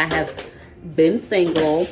I have been single.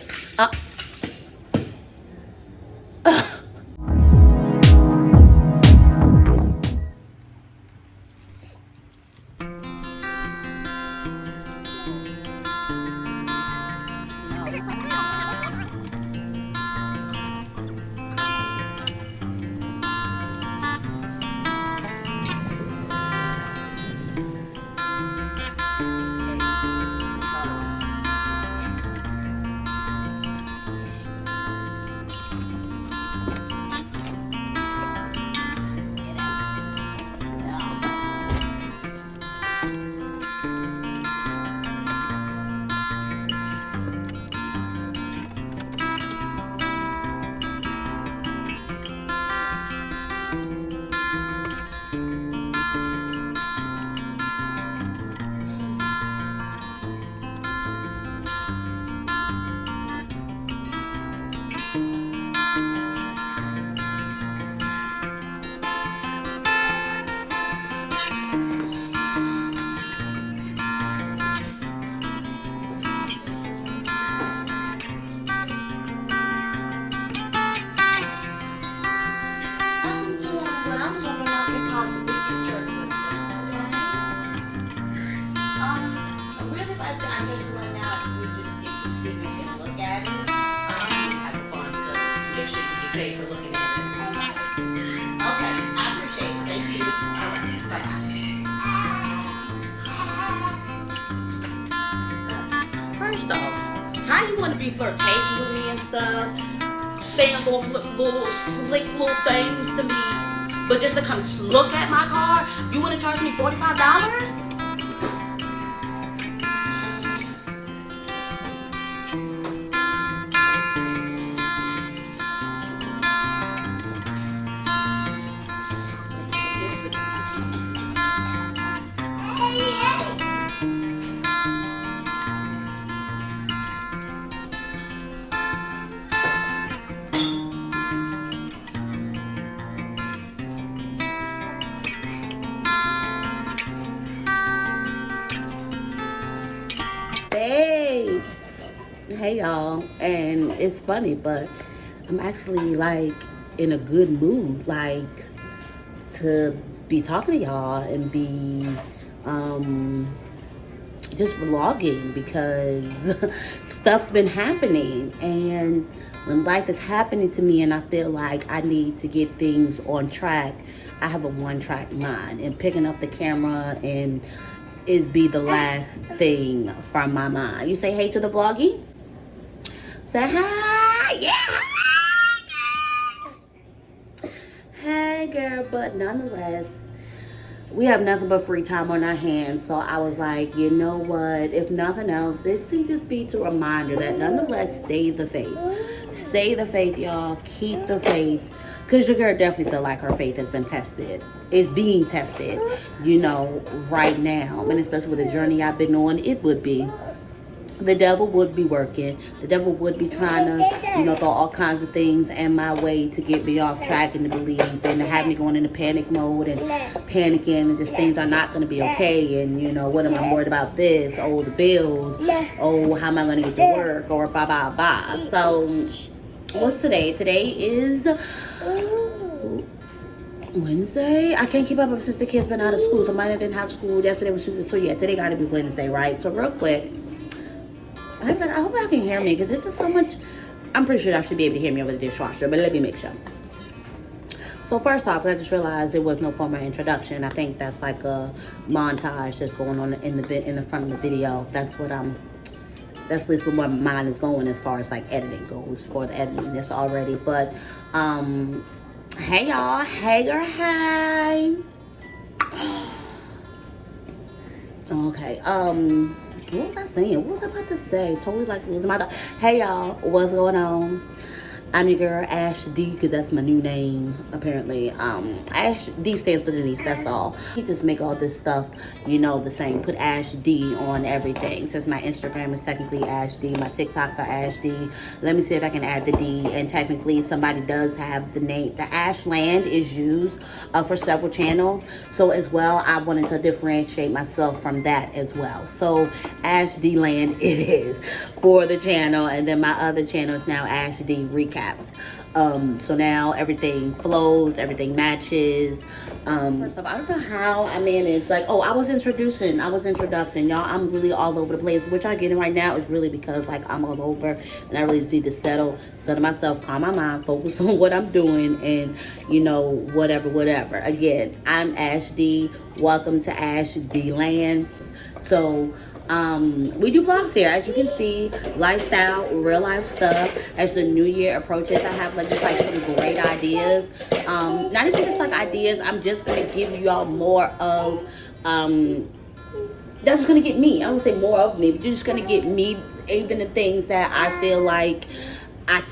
First off, how you want to be flirtatious with me and stuff, saying little slick little things to me, but just to come look at my car, you want to charge me $45? Babes, hey y'all, and it's funny, but I'm actually like in a good mood, like to be talking to y'all and be just vlogging because stuff's been happening, and when life is happening to me and I feel like I need to get things on track, I have a one-track mind, and picking up the camera and is be the last thing from my mind. You say hey to the vloggy? Say hi, yeah, hi. Hey girl, but nonetheless, we have nothing but free time on our hands. So I was like, you know what? If nothing else, this can just be a reminder that nonetheless, stay the faith. Stay the faith, y'all. Keep the faith. Because your girl definitely feel like her faith has been tested. It's being tested, you know, right now. And especially with the journey I've been on, it would be. The devil would be working. The devil would be trying to, you know, throw all kinds of things in my way to get me off track and to believe and to have me going into panic mode and panicking and just things are not going to be okay. And, you know, what am I worried about this? Oh, the bills. Oh, how am I going to get to work? Or blah, blah, blah. So, what's today? Today is Wednesday. I can't keep up since the kids been out of school. So mine didn't have school. Yesterday was Tuesday. So yeah, today got to be Wednesday, right? So real quick, I hope y'all can hear me because this is so much. I'm pretty sure y'all should be able to hear me over the dishwasher, but let me make sure. So first off, I just realized there was no formal introduction. I think that's like a montage that's going on in the front of the video. That's at least where mine is going as far as like editing goes for the editing this already. But hey y'all, hey girl, hey. Okay, what was I saying? What was I about to say? Totally like losing my thought. Hey y'all, what's going on? I'm your girl, Ash D, because that's my new name, apparently. Ash D stands for Denise, that's all. You just make all this stuff, you know, the same. Put Ash D on everything. Since my Instagram is technically Ash D, my TikToks are Ash D. Let me see if I can add the D. And technically, somebody does have the name. The Ashland is used for several channels. So as well, I wanted to differentiate myself from that as well. So Ash D Land it is for the channel. And then my other channel is now Ash D Recap. So now everything flows, everything matches. First off, I don't know how I managed. Like, I was introducing, y'all. I'm really all over the place. Which I get in right now is really because like I'm all over, and I really just need to settle myself, calm my mind, focus on what I'm doing, and you know, whatever. Again, I'm Ash D. Welcome to Ash D Land. So we do vlogs here, as you can see, lifestyle, real life stuff. As the new year approaches, I have like some great ideas. Not even just like ideas, I'm just gonna give you all more of that's gonna get me. I won't say more of me, but you're just gonna get me, even the things that I feel like I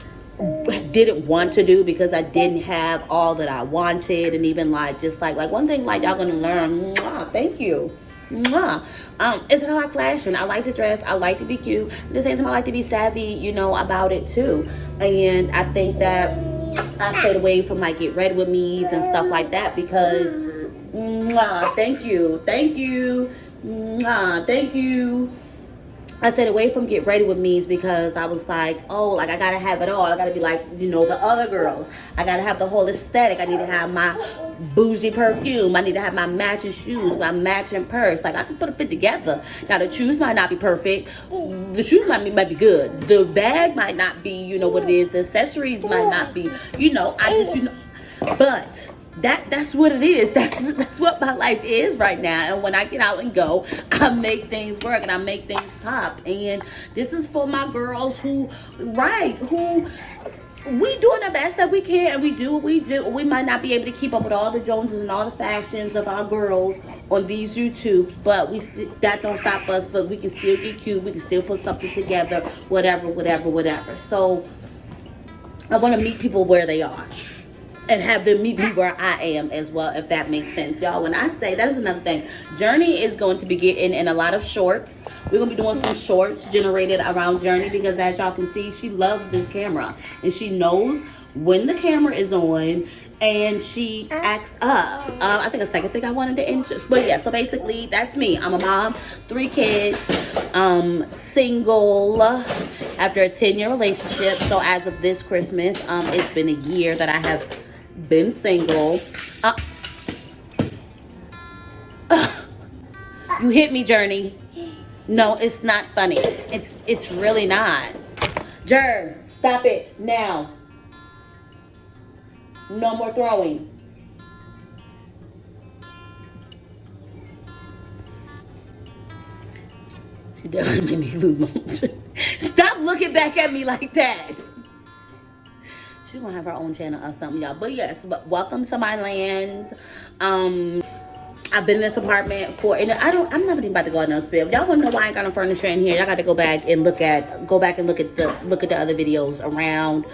didn't want to do because I didn't have all that I wanted. And even like just like one thing like y'all gonna learn, thank you. Is that I like fashion. I like to dress. I like to be cute. At the same time, I like to be savvy, you know, about it too. And I think that I stayed away from like get ready with me's and stuff like that because, thank you. I stayed away from get ready with me's because I was like, like I gotta have it all. I gotta be like, you know, the other girls. I gotta have the whole aesthetic. I need to have my bougie perfume. I need to have my matching shoes, my matching purse. Like I can put a fit together. Now the shoes might not be perfect. The shoes might be good. The bag might not be, you know what it is. The accessories might not be, you know. But that's what it is. That's what my life is right now. And when I get out and go, I make things work and I make things pop. And this is for my girls who we doing the best that we can, and we do what we do. We might not be able to keep up with all the Joneses and all the fashions of our girls on these YouTubes, but that don't stop us. But we can still get cute. We can still put something together. Whatever. So I want to meet people where they are and have them meet me where I am as well, if that makes sense. Y'all, when I say, that is another thing. Journey is going to be getting in a lot of shorts. We're going to be doing some shorts generated around Journey because as y'all can see, she loves this camera. And she knows when the camera is on and she acts up. I think a second thing I wanted to interest. But yeah, so basically, that's me. I'm a mom, 3 kids, single after a 10-year relationship. So as of this Christmas, it's been a year that I have been single. You hit me, Journey. No, it's not funny. It's really not. Jern, stop it now. No more throwing. She definitely made me lose my motion. Stop looking back at me like that. She's gonna have her own channel or something, y'all. But yes, welcome to my lands. I've been in this apartment and I'm not even about to go on no spill. If y'all wanna know why I ain't got no furniture in here, y'all got to go back and look at the other videos around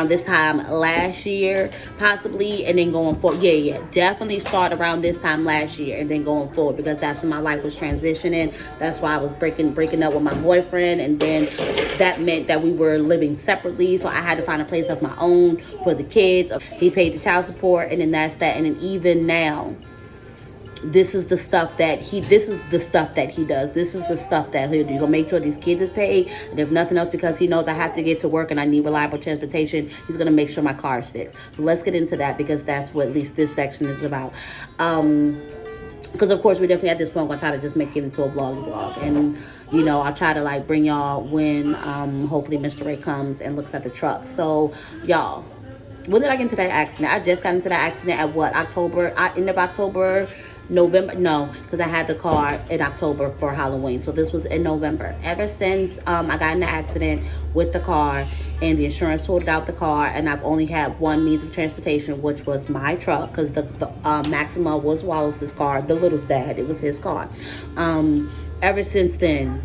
this time last year, possibly, and then going forward. Yeah, definitely start around this time last year and then going forward because that's when my life was transitioning. That's why I was breaking up with my boyfriend, and then that meant that we were living separately, so I had to find a place of my own for the kids. He paid the child support, and then that's that. And then even now, this is the stuff that he does. This is the stuff that he'll do. He'll make sure these kids is paid, and if nothing else, because he knows I have to get to work and I need reliable transportation, he's gonna make sure my car is fixed. So let's get into that because that's what at least this section is about. Because of course we definitely at this point gonna try to just make it into a vlog, and you know, I'll try to like bring y'all when hopefully Mr. Ray comes and looks at the truck. So y'all, when did I get into that accident? I just got into that accident at what, October? End of October, November? No, because I had the car in October for Halloween. So this was in November. Ever since I got in the accident with the car and the insurance sorted out the car, and I've only had one means of transportation, which was my truck, because the Maxima was Wallace's car, the little's dad, it was his car. Ever since then,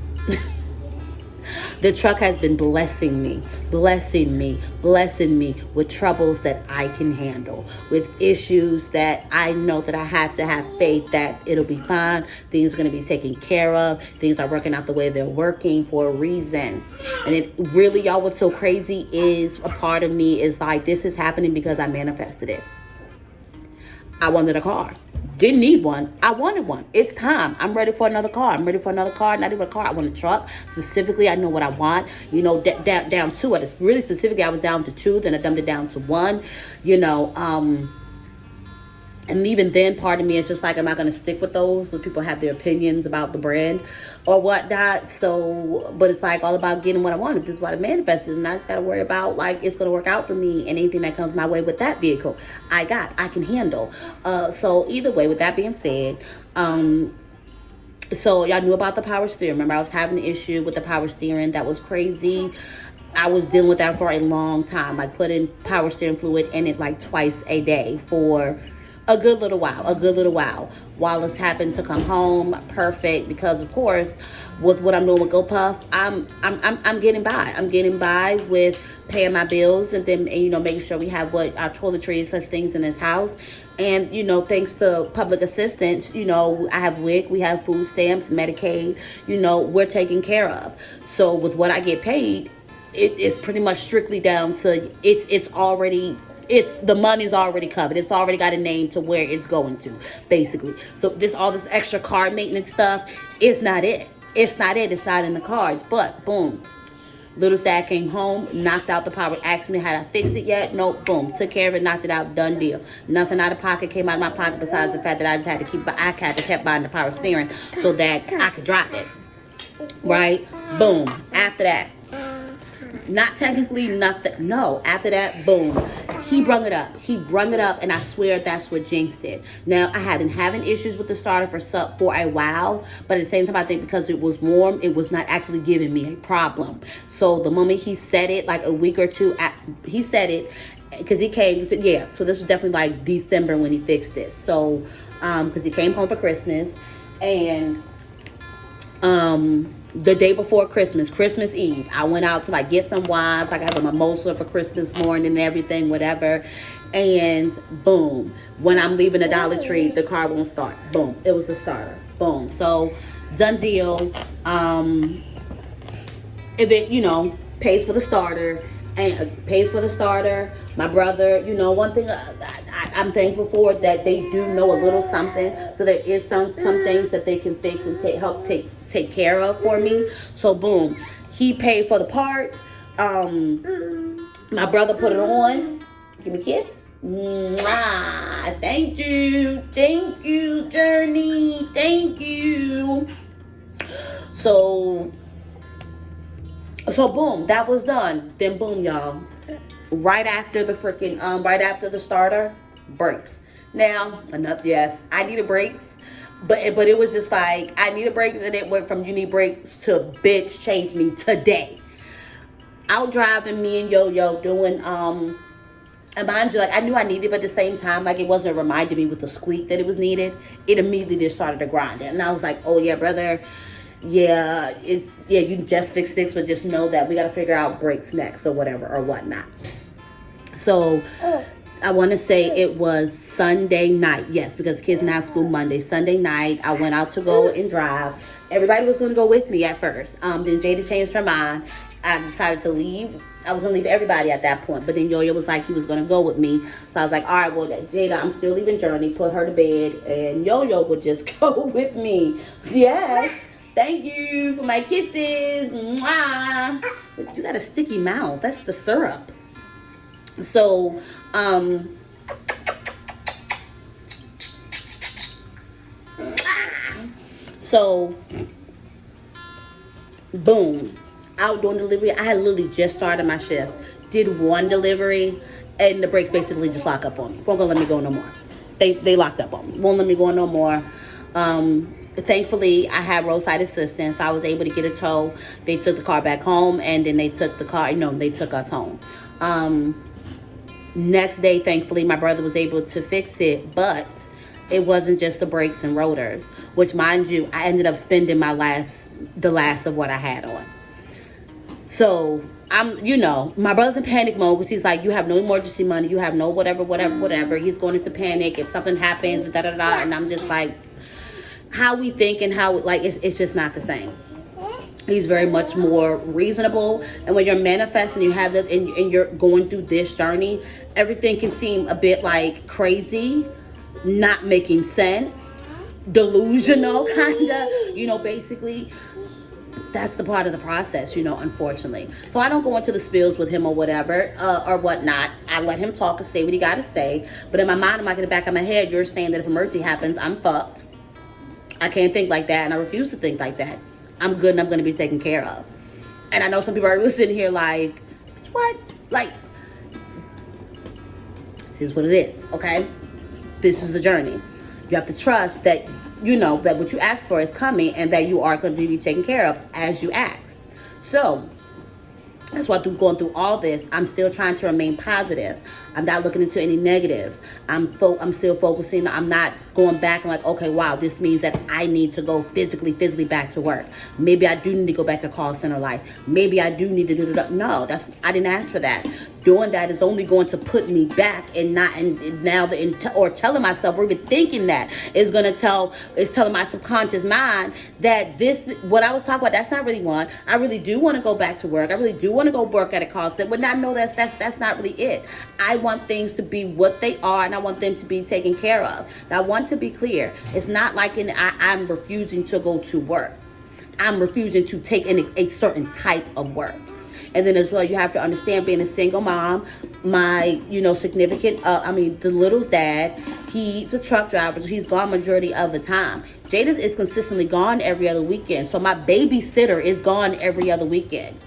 The truck has been blessing me, blessing me, blessing me with troubles that I can handle, with issues that I know that I have to have faith that it'll be fine. Things are going to be taken care of. Things are working out the way they're working for a reason. And it really, y'all, what's so crazy is a part of me is like, this is happening because I manifested it. I wanted a car. Didn't need one. I wanted one. It's time. I'm ready for another car. I'm ready for another car. Not even a car. I want a truck. Specifically, I know what I want. You know, down to it. It's really specifically, I was down to 2. Then I dumbed it down to 1. You know, and even then, part of me is just like, I'm not going to stick with those. So people have their opinions about the brand or whatnot. So, but it's like all about getting what I want. If this is what I manifested, and I just got to worry about like it's going to work out for me, and anything that comes my way with that vehicle, I can handle. So either way, with that being said, so y'all knew about the power steering. Remember, I was having an issue with the power steering that was crazy. I was dealing with that for a long time. I put in power steering fluid in it like twice a day for a good little while. Wallace happened to come home perfect because, of course, with what I'm doing with GoPuff, I'm getting by. I'm getting by with paying my bills, and then, you know, making sure we have what our toiletries and such things in this house. And, you know, thanks to public assistance, you know, I have WIC, we have food stamps, Medicaid, you know, we're taken care of. So with what I get paid, it's pretty much strictly down to the money's already covered. It's already got a name to where it's going to, basically. So all this extra car maintenance stuff is not it. It's not in the cards. But boom, little Dad came home, knocked out the power, asked me had I fixed it yet. Nope. Boom, took care of it, knocked it out, done deal. Nothing out of pocket came out of my pocket besides the fact that I just had to keep buying the power steering so that I could drive it. Right? Boom. After that, not technically nothing. No, after that, boom. He brung it up, and I swear that's what jinxed it. Now, I had been having issues with the starter for a while, but at the same time, I think because it was warm, it was not actually giving me a problem. So the moment he said it, like a week or two, he said it, because he came, he said, yeah, so this was definitely like December when he fixed this. So, because he came home for Christmas, and the day before Christmas Eve, I went out to like get some wine. Like I have a mimosa for Christmas morning and everything, whatever. And boom, when I'm leaving the Dollar Tree, the car won't start. Boom, it was the starter. Boom. So done deal. If it, you know, pays for the starter. My brother, you know, one thing I'm thankful for, that they do know a little something. So there is some things that they can fix and help take care of for me. So boom, he paid for the parts. My brother put it on. Give me a kiss. Mwah. Thank you, Journey. Thank you. So boom, that was done. Then boom, y'all. Right after the starter, brakes. Now, yes, I needed brakes. But it was just like, I needed brakes, and it went from you need brakes to bitch change me today. Out driving, me and Yo-Yo doing, and mind you, like I knew I needed it, but at the same time, like it wasn't reminding me with the squeak that it was needed. It immediately just started to grind it. And I was like, oh yeah, brother. Yeah, you just fixed this, but just know that we got to figure out brakes next or whatever or whatnot. So I want to say it was Sunday night. Yes, because the kids didn't have school Monday. Sunday night, I went out to go and drive. Everybody was going to go with me at first. Then Jada changed her mind. I decided to leave. I was going to leave everybody at that point. But then Yo-Yo was like, he was going to go with me. So I was like, all right, well, Jada, I'm still leaving Journey. Put her to bed. And Yo-Yo would just go with me. Yes. Thank you for my kisses. Mwah. You got a sticky mouth. That's the syrup. So, boom. Out doing delivery. I had literally just started my shift. Did one delivery, and the brakes basically just lock up on me. Won't gonna let me go no more. They locked up on me. Won't let me go no more. Thankfully, I had roadside assistance, so I was able to get a tow. They took the car back home, and then they took they took us home. Next day, thankfully, my brother was able to fix it, but it wasn't just the brakes and rotors, which, mind you, I ended up spending the last of what I had on. So I'm, my brother's in panic mode because he's like, you have no emergency money, you have no whatever. He's going into panic if something happens, da da da. And I'm just like, how we think and how, like, it's just not the same. He's very much more reasonable. And when you're manifesting, you have that, and you're going through this journey, everything can seem a bit like crazy, not making sense, delusional, kind of, basically. That's the part of the process, unfortunately. So I don't go into the spills with him or whatever, or whatnot. I let him talk and say what he got to say. But in my mind, I'm like, in the back of my head, you're saying that if emergency happens, I'm fucked. I can't think like that, and I refuse to think like that. I'm good, and I'm going to be taken care of. And I know some people are sitting here like, what? Like, this is what it is, okay? This is the journey. You have to trust that, that what you asked for is coming, and that you are going to be taken care of as you asked. So that's why through going through all this, I'm still trying to remain positive. I'm not looking into any negatives. I'm still focusing. I'm not going back and like, okay, wow, this means that I need to go physically back to work. Maybe I do need to go back to call center life. Maybe I do need to do that. No, I didn't ask for that. Doing that is only going to put me back, and or telling myself, or even thinking that is telling my subconscious mind that what I was talking about, that's not really one. I really do want to go back to work. I really do want to go work at a call center, but I know that's not really it. I want things to be what they are, and I want them to be taken care of. Now, I want to be clear. It's not like I'm refusing to go to work. I'm refusing to take a certain type of work. And then as well, you have to understand, being a single mom, my, significant, the little's dad, he's a truck driver, so he's gone majority of the time. Jada is consistently gone every other weekend. So my babysitter is gone every other weekend.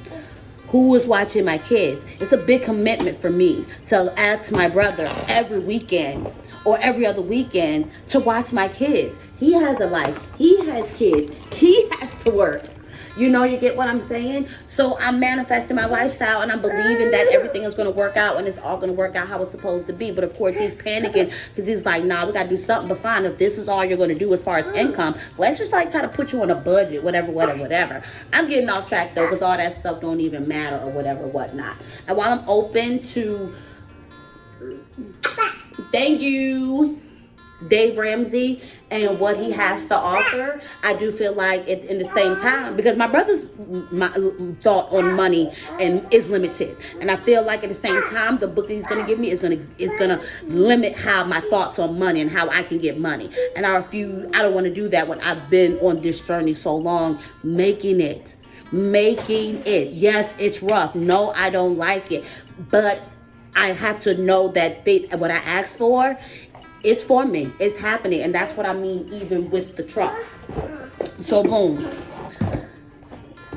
Who is watching my kids? It's a big commitment for me to ask my brother every weekend or every other weekend to watch my kids. He has a life. He has kids. He has to work. You get what I'm saying? So I'm manifesting my lifestyle, and I'm believing that everything is going to work out, and it's all going to work out how it's supposed to be. But of course, he's panicking because he's like, nah, we got to do something. But fine, if this is all you're going to do as far as income, let's just try to put you on a budget, whatever. I'm getting off track though, because all that stuff don't even matter or whatnot. And while I'm open to, thank you, Dave Ramsey, and what he has to offer, I do feel like in the same time, because my brother's thought on money and is limited, and I feel like at the same time, the book that he's going to give me is going to limit how my thoughts on money and how I can get money. And I don't want to do that when I've been on this journey so long, making it. Yes, it's rough. No, I don't like it, but I have to know that what I asked for, it's for me. It's happening. And that's what I mean, even with the truck. So boom.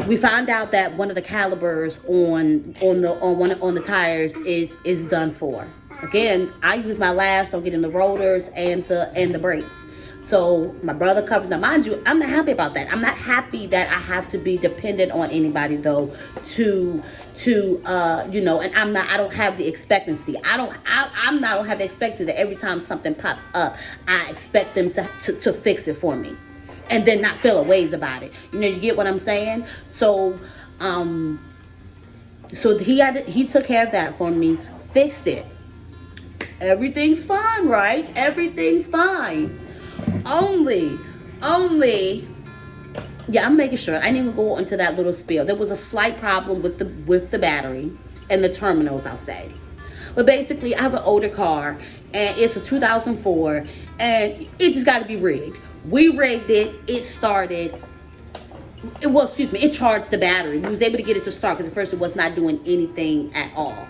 We found out that one of the calibers on the tires is done for. Again, I use my lash on getting the rotors and the brakes. So my brother covered. Now, mind you, I'm not happy about that. I'm not happy that I have to be dependent on anybody though to and I don't have the expectancy. I don't have the expectancy that every time something pops up, I expect them to fix it for me, and then not feel a ways about it. You get what I'm saying? So he took care of that for me, fixed it. Everything's fine, right? Everything's fine. Only, yeah, I'm making sure. I didn't even go into that little spiel. There was a slight problem with the battery and the terminals, I'll say. But basically, I have an older car, and it's a 2004, and it just got to be rigged. We rigged it. It started. It charged the battery. We was able to get it to start because at first it was not doing anything at all.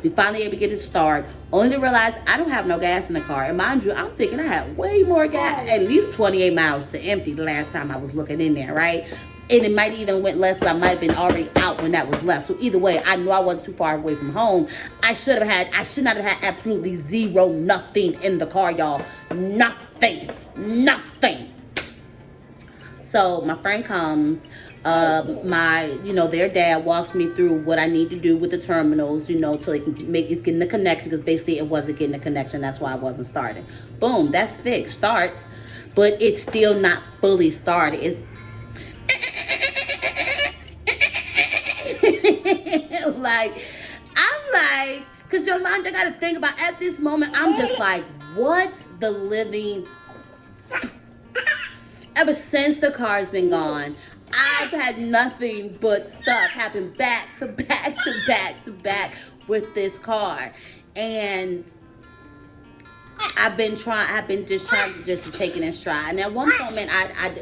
We finally able to get it to start, only to realize I don't have no gas in the car. And mind you, I'm thinking I had way more gas, at least 28 miles to empty the last time I was looking in there, right? And it might even went less, so I might have been already out when that was left. So either way, I knew I wasn't too far away from home. I should not have had absolutely nothing in the car, y'all. Nothing. So my friend comes, their dad walks me through what I need to do with the terminals, so it's getting the connection, because basically it wasn't getting the connection. That's why I wasn't starting. Boom, that's fixed. Starts, but it's still not fully started. It's I'm like, because Yolanda, I got to think about, at this moment, I'm just like, what the living, ever since the car's been gone, I've had nothing but stuff happen back to back to back to back with this car. And I've been just trying to take it in stride. And at one moment,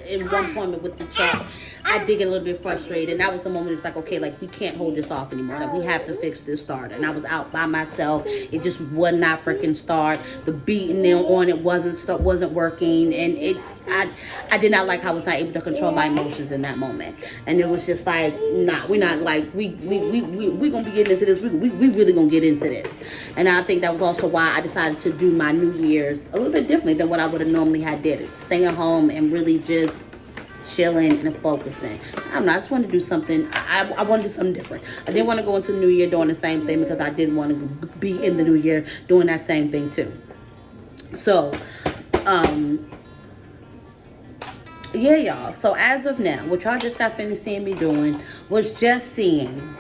in one moment with the truck, I did get a little bit frustrated. And that was the moment it's like, okay, like, we can't hold this off anymore. Like, we have to fix this starter. And I was out by myself. It just would not freaking start. The beating on it wasn't working. And I did not like how I was not able to control my emotions in that moment. And it was just like, nah, we're not like, we gonna be getting into this. We really gonna get into this. And I think that was also why I decided to do my New Year's a little bit differently than what I would have normally had did it. Staying at home and really just chilling and focusing. I don't know, I just wanted to do something. I want to do something different. I didn't want to go into the New Year doing the same thing, because I didn't want to be in the New Year doing that same thing too. So, yeah, y'all. So as of now, what y'all just got finished seeing me doing was just seeing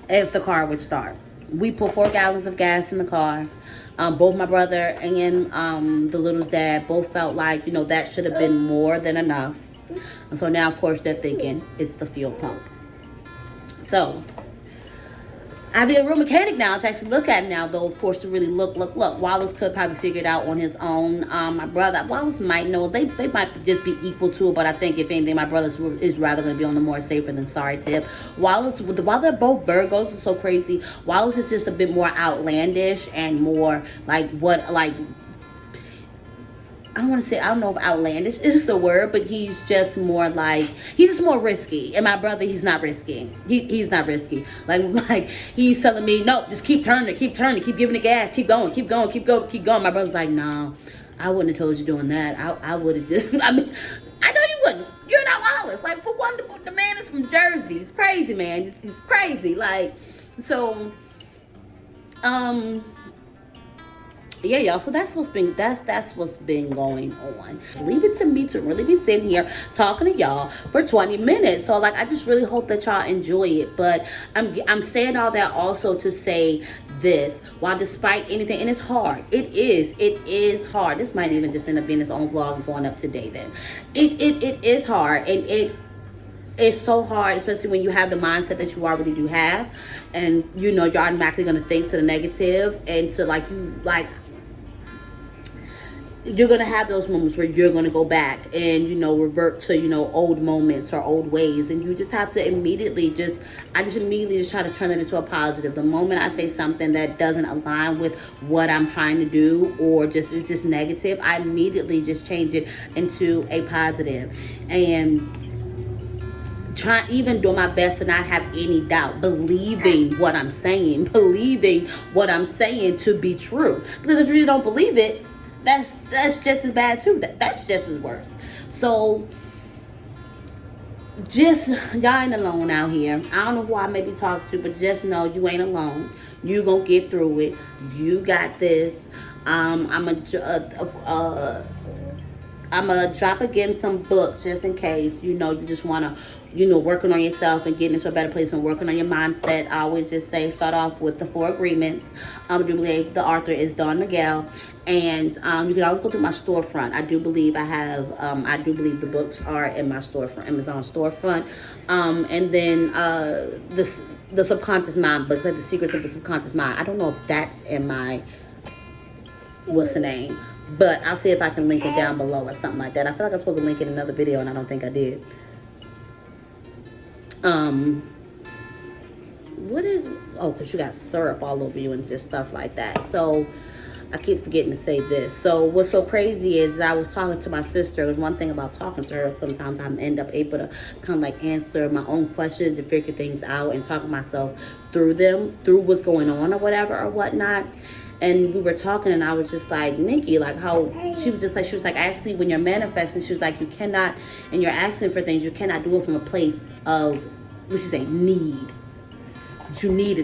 if the car would start. We put 4 gallons of gas in the car. Both my brother and the little's dad both felt like, that should have been more than enough. And so now, of course, they're thinking it's the fuel pump. So I have a real mechanic now to actually look at it now, though, of course, to really look. Wallace could probably figure it out on his own. My brother, Wallace might know. They might just be equal to it, but I think, if anything, my brother is rather going to be on the more safer than sorry tip. While they're both Virgos, it's so crazy, Wallace is just a bit more outlandish and more like I don't know if outlandish is the word, but he's just more risky. And my brother, he's not risky. He's not risky. Like he's telling me, no, just keep turning, keep giving it gas, keep going. My brother's like, no, I wouldn't have told you doing that. I would have just, I know you wouldn't. You're not Wallace. Like, for one, the man is from Jersey. He's crazy, man. He's crazy. Like, so, yeah, y'all, so that's what's been going on. Leave it to me to really be sitting here talking to y'all for 20 minutes. So, like, I just really hope that y'all enjoy it. But I'm saying all that also to say this: while despite anything, and it's hard, it is hard. This might even just end up being its own vlog and going up today. Then it is hard, and it's so hard, especially when you have the mindset that you already do have, and you're automatically gonna think to the negative, and to you're going to have those moments where you're going to go back and, revert to, old moments or old ways. And you just have to immediately I just immediately try to turn that into a positive. The moment I say something that doesn't align with what I'm trying to do, or is just negative, I immediately just change it into a positive. And even do my best to not have any doubt, believing what I'm saying to be true. Because if you really don't believe it, that's just as bad too. That's just as worse. So just, y'all ain't alone out here. I don't know who I may be talking to, but just know you ain't alone. You gonna get through it. You got this. I'm gonna drop again some books just in case, you just want to, working on yourself and getting into a better place and working on your mindset. I always just say, start off with the 4 Agreements. I do believe the author is Don Miguel. And you can always go to my storefront. I do believe the books are in my storefront, Amazon storefront. And then the Subconscious Mind books, like The Secrets of the Subconscious Mind. I don't know if that's in my, what's the name? But I'll see if I can link it down below or something like that. I feel like I'm supposed to link it in another video, and I don't think I did. Because you got syrup all over you and just stuff like that. So I keep forgetting to say this. So what's so crazy is I was talking to my sister. There's one thing about talking to her. Sometimes I end up able to kind of answer my own questions and figure things out and talk myself through what's going on or whatever or whatnot. And we were talking, and I was just like, Nikki, how she was like, actually, when you're manifesting, she was like, you cannot, and you're asking for things, you cannot do it from a place of, what she say, need. That you need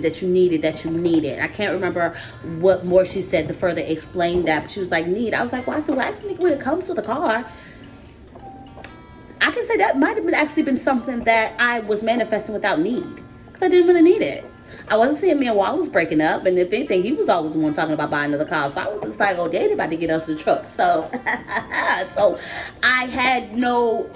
it. I can't remember what more she said to further explain that, but she was like, need. I was like, well, I said, well, actually, when it comes to the car, I can say that might have actually been something that I was manifesting without need. because I didn't really need it. I wasn't seeing me and Wallace breaking up, and if anything, he was always the one talking about buying another car. So I was just like, oh, Daddy about to get us the truck. So, so I had no.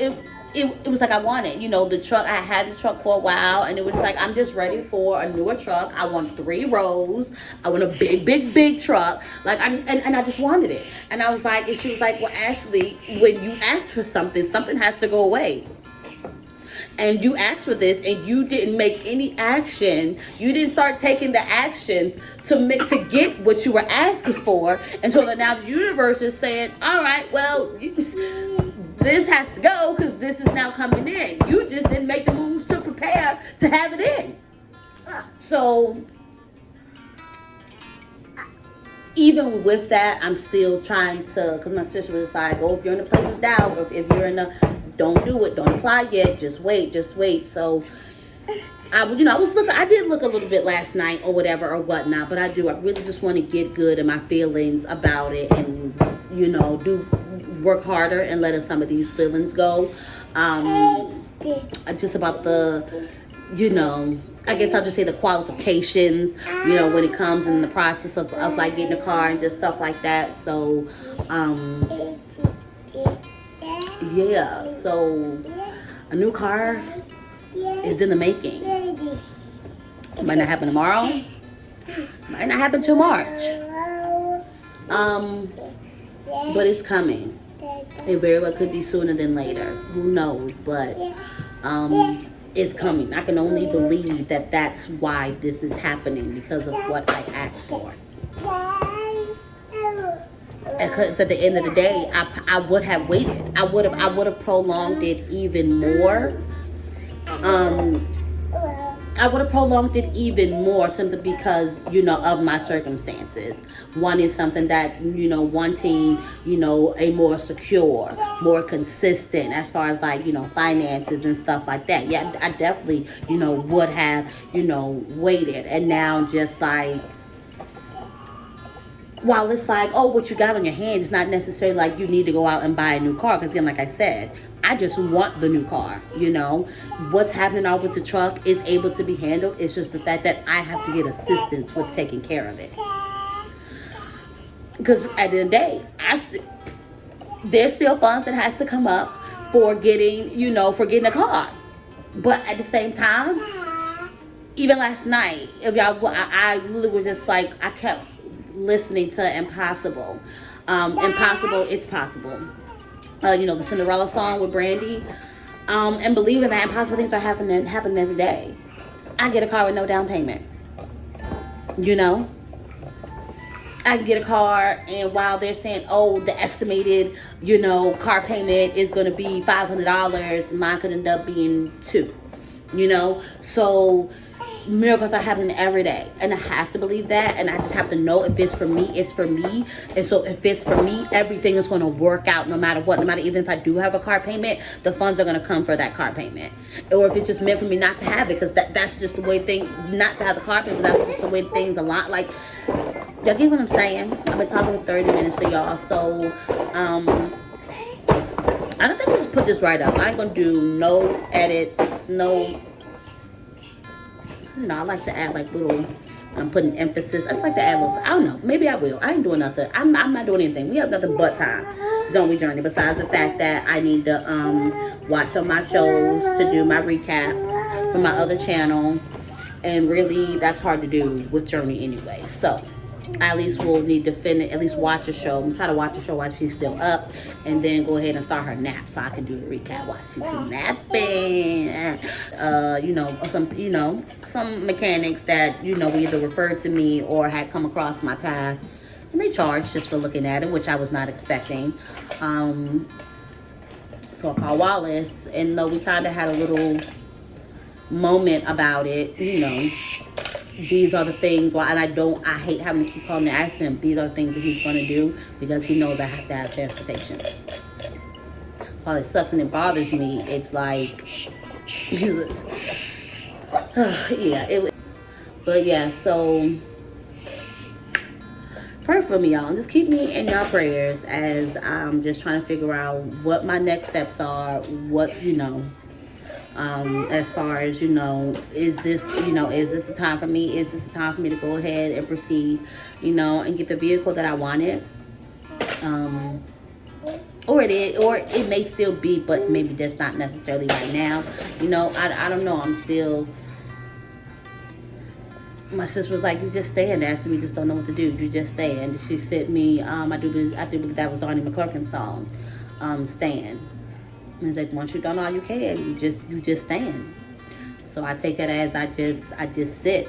It was like I wanted, the truck. I had the truck for a while, and it was like I'm just ready for a newer truck. I want 3 rows. I want a big, big, big truck. Like and I just wanted it. And I was like, and she was like, well, Ashley, when you ask for something, something has to go away. And you asked for this, and you didn't make any action. You didn't start taking the action to get what you were asking for. And so now the universe is saying, all right, well, this has to go because this is now coming in. You just didn't make the moves to prepare to have it in. So even with that, I'm still trying to, because my sister was like, oh, if you're in a place of doubt, or if you're in a, don't do it, don't apply yet, just wait. So I did look a little bit last night or whatever or whatnot, but I really just want to get good in my feelings about it, and do work harder and letting some of these feelings go. Just about the, I guess I'll just say the qualifications, when it comes in the process of like getting a car and just stuff like that. So, yeah, so a new car is in the making. It might not happen tomorrow. Might not happen till March. But it's coming. It very well could be sooner than later. Who knows? But it's coming. I can only believe that that's why this is happening, because of what I asked for. Because at the end of the day, I would have waited. I would have prolonged it even more. I would have prolonged it even more simply because, of my circumstances. One is something that, wanting, a more secure, more consistent as far as like, finances and stuff like that. Yeah, I definitely, would have, waited. And now just like, while it's like, oh, what you got on your hands, it's not necessarily like you need to go out and buy a new car. Because again, like I said, I just want the new car, What's happening out with the truck is able to be handled. It's just the fact that I have to get assistance with taking care of it. Because at the end of the day, there's still funds that has to come up for getting, for getting a car. But at the same time, even last night, if y'all, I literally was just like, I kept listening to Impossible. Impossible, it's possible. The Cinderella song with Brandy. And believing that impossible things are happening every day. I get a car with no down payment. I can get a car, and while they're saying, oh, the estimated, car payment is going to be $500, mine could end up being $2. So miracles are happening every day, and I have to believe that, and I just have to know if it's for me, it's for me. And so if it's for me, everything is going to work out no matter what. No matter, even if I do have a car payment, the funds are going to come for that car payment. Or if it's just meant for me not to have it, because that's just the way things, not to have the car payment, that's just the way things a lot. Like, y'all get what I'm saying? I've been talking for 30 minutes to y'all, so I don't think we just put this right up. I ain't gonna do no edits, no. I like to add like little, putting emphasis. I like to add little, I don't know, maybe I will. I ain't doing nothing. I'm not doing anything. We have nothing but time, don't we, Journey? Besides the fact that I need to watch some of my shows, to do my recaps from my other channel. And really, that's hard to do with Journey anyway. So I at least will need to finish, at least watch a show. I'm trying to watch a show while she's still up, and then go ahead and start her nap so I can do a recap while she's napping. Some mechanics that, we either referred to me or had come across my path, and they charged just for looking at it, which I was not expecting. So I called Wallace, and though we kind of had a little moment about it, these are the things, and I hate having to keep calling and asking him, these are the things that he's going to do, because he knows I have to have transportation. While it sucks and it bothers me, it's like, but yeah, so pray for me, y'all, and just keep me in your prayers as I'm just trying to figure out what my next steps are, what, As far as, is this, is this the time for me? Is this the time for me to go ahead and proceed, and get the vehicle that I wanted? Or it may still be, but maybe that's not necessarily right now. I don't know. I'm still. My sister was like, "You just stand." Asking me, just don't know what to do. You just stand. She sent me. I do believe that was Donnie McClurkin's song, "Stand." And like, once you've done all you can, you just stand. So I take that as I just sit,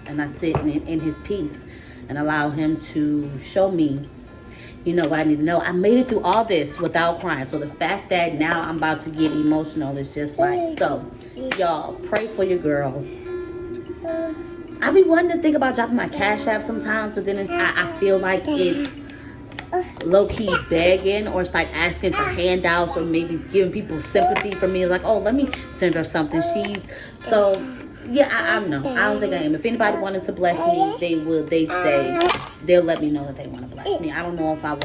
and I sit in his peace, and allow him to show me, what I need to know. I made it through all this without crying. So the fact that now I'm about to get emotional is just like, so y'all pray for your girl. I be wanting to think about dropping my Cash App sometimes, but then I feel like it's low-key begging, or it's like asking for handouts, or maybe giving people sympathy for me. Like, oh, let me send her something. Yeah, I don't know. I don't think I am. If anybody wanted to bless me, they'll let me know that they want to bless me. I don't know if I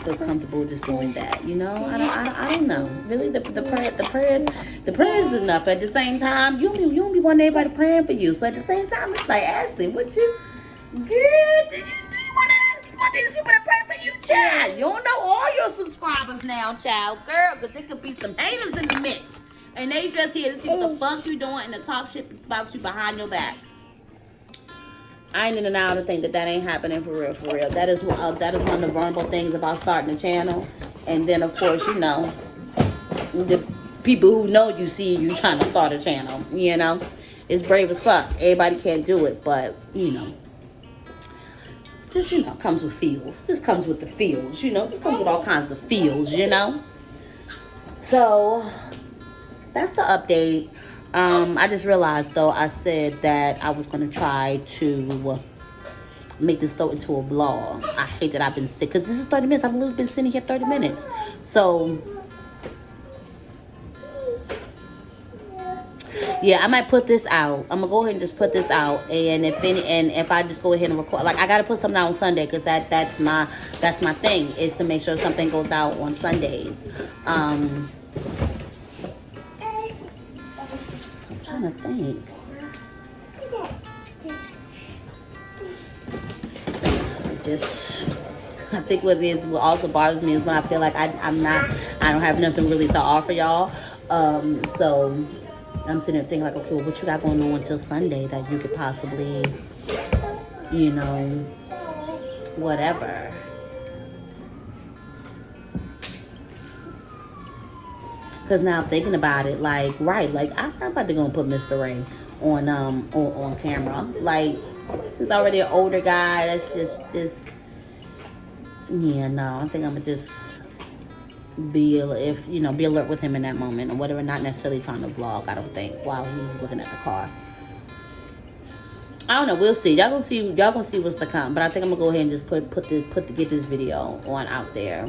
feel comfortable just doing that. I don't know. Really, the prayers is enough. At the same time, you don't be wanting everybody praying for you. So at the same time, it's like, Ashley, girl, do you want these people to pray for you, child? You don't know all your subscribers now, child, girl, because there could be some haters in the mix. And they just here to see what the fuck you doing and to talk shit about you behind your back. I ain't in and out to think that ain't happening for real, for real. That is one of the vulnerable things about starting a channel. And then, of course, the people who know you see you trying to start a channel, It's brave as fuck. Everybody can't do it, but, just, comes with feels. This comes with the feels, This comes with all kinds of feels, So, that's the update. I just realized, though, I said that I was going to try to make this throw into a vlog. I hate that I've been sick, because this is 30 minutes. I've literally been sitting here 30 minutes. So, yeah, I might put this out. I'm going to go ahead and just put this out. And if I just go ahead and record, like, I got to put something out on Sunday, because that's my thing, is to make sure something goes out on Sundays. To think. I think what also bothers me is when I feel like I don't have nothing really to offer y'all. So I'm sitting there thinking like, okay, well, what you got going on until Sunday that you could possibly, whatever. Because now thinking about it, like, right, like, I'm not about to go and put Mr. Ray on camera. Like, he's already an older guy. That's just, yeah, no, I think I'm going to just be alert with him in that moment or whatever, not necessarily trying to vlog, I don't think, while he's looking at the car. I don't know, we'll see. Y'all gonna see what's to come. But I think I'm gonna go ahead and just get this video on out there.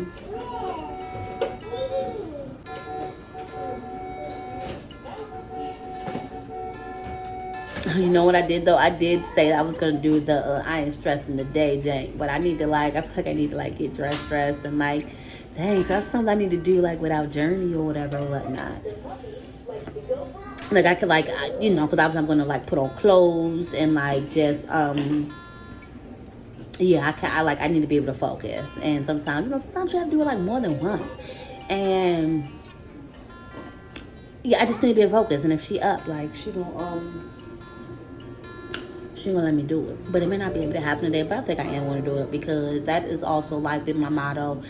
You know what I did, though? I did say I was going to do the I ain't stressing the day, Jane. But I feel like I need to, get dressed. And, dang, so that's something I need to do, without Journey or whatever or whatnot. I could, because I'm going to, put on clothes and, just, yeah, I need to be able to focus. And sometimes you have to do it, more than once. And, yeah, I just need to be able to focus. And if she up, she gonna let me do it. But it may not be able to happen today, but I think I am going to do it, because that is also been my motto.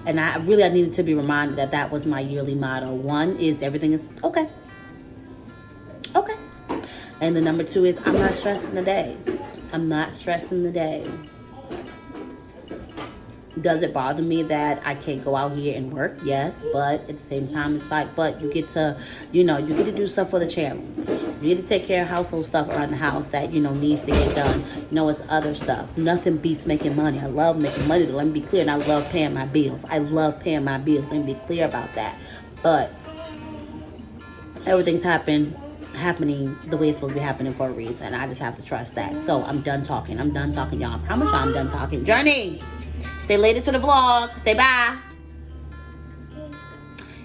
And I needed to be reminded that was my yearly motto. One is everything is okay. Okay. And the number two is I'm not stressing the day. I'm not stressing the day. Does it bother me that I can't go out here and work? Yes, but at the same time, it's but you get to, you get to do stuff for the channel. You get to take care of household stuff around the house that, needs to get done. It's other stuff. Nothing beats making money. I love making money. Let me be clear, and I love paying my bills. I love paying my bills. Let me be clear about that. But everything's happening the way it's supposed to be happening for a reason. I just have to trust that. So I'm done talking. I'm done talking, y'all. I promise y'all I'm done talking. Journey! Say later to the vlog. Say bye.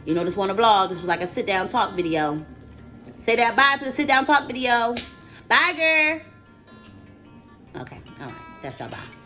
You know, this wasn't a vlog. This was like a sit down talk video. Say that bye for the sit down talk video. Bye, girl. Okay, all right. That's y'all bye.